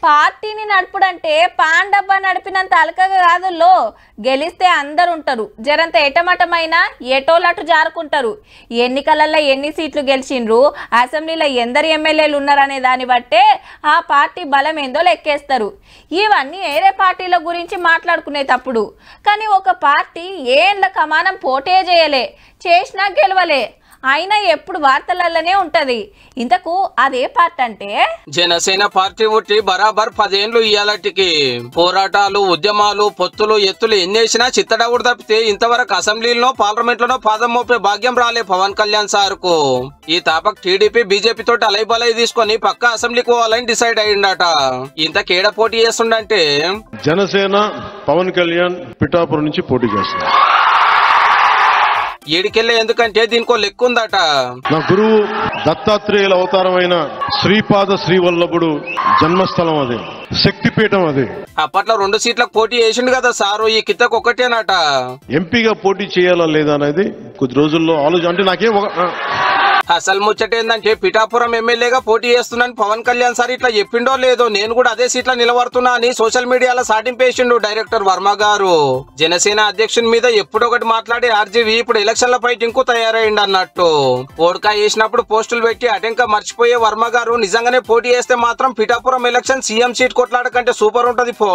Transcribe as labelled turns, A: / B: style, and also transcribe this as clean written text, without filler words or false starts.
A: పార్టీని నడుపుడంటే పాన్ డబ్బా నడిపినంత అలకగా కాదుల్లో. గెలిస్తే అందరు ఉంటారు, జరంత ఎటమటమైనా ఎటోలటు జారుకుంటారు. ఎన్నికలలో ఎన్ని సీట్లు గెలిచిండ్రు, అసెంబ్లీలో ఎందరు ఎమ్మెల్యేలు ఉన్నారనే దాన్ని బట్టే ఆ పార్టీ బలం ఏందో లెక్కేస్తారు. ఇవన్నీ ఏరే పార్టీల గురించి మాట్లాడుకునేటప్పుడు. కానీ ఒక పార్టీ ఏళ్ళ కమానం పోటే చేయలే, చేసినా గెలవలే, అయినా ఎప్పుడు వార్తలలోనే ఉంటది. ఇంతకు అదే పార్టీ అంటే
B: జనసేన పార్టీ ఉట్టి బరాబర్ 10 ఏళ్లు ఇయ్యాలటికి పోరాటాలు, ఉద్యమాలు, పొత్తులు, ఎత్తులు ఎన్నేసినా చిత్తడవుడు తప్పితే ఇంతవరకు అసెంబ్లీలో పార్లమెంట్ లోనో పాదం మోపే భాగ్యం రాలే పవన్ కళ్యాణ్ సార్ కు. ఈ తాపక్ టీడీపీ బీజేపీ తోటి అలైబలై తీసుకొని పక్క అసెంబ్లీకి పోవాలని డిసైడ్ అయ్యిండట. ఇంతకేడ పోటీ చేస్తుండంటే
C: జనసేన పవన్ కళ్యాణ్ పిఠాపురం నుంచి పోటీ చేస్తున్నారు.
B: ఏడికెళ్ళే ఎందుకంటే దీనికో లెక్క ఉందట.
C: నా గురువు దత్తాత్రేయుల అవతారమైన శ్రీపాద శ్రీవల్లభుడు జన్మస్థలం అది, శక్తిపీఠం అది.
B: అప్పట్లో 2 సీట్లకు పోటీ చేసిండు కదా సారు, ఈ కిత్తకు ఒకటేనట.
C: ఎంపీగా పోటీ చేయాలా లేదా అనేది కొద్ది రోజుల్లో ఆలోచన. అంటే నాకేం
B: అసలు ముచ్చట ఏందంటే పిఠాపురం ఎమ్మెల్యేగా పోటీ చేస్తున్నాను పవన్ కళ్యాణ్ సార్ ఇట్లా చెప్పిండో లేదో, నేను కూడా అదే సీట్ల నిలబడుతున్నా అని సోషల్ మీడియాలో సాటింపేసిండు డైరెక్టర్ వర్మ గారు. జనసేన అధ్యక్షుని మీద ఎప్పుడొకటి మాట్లాడి ఆర్జీవి ఇప్పుడు ఎలక్షన్ల ఫైటింగ్ కు తయారైండి అన్నట్టు. ఓడకా వేసినప్పుడు పోస్టులు పెట్టి అటెంక మర్చిపోయే వర్మ గారు నిజంగానే పోటీ చేస్తే మాత్రం పిఠాపురం ఎలక్షన్ సీఎం సీట్ కొట్లాడకంటే సూపర్ ఉంటది పో.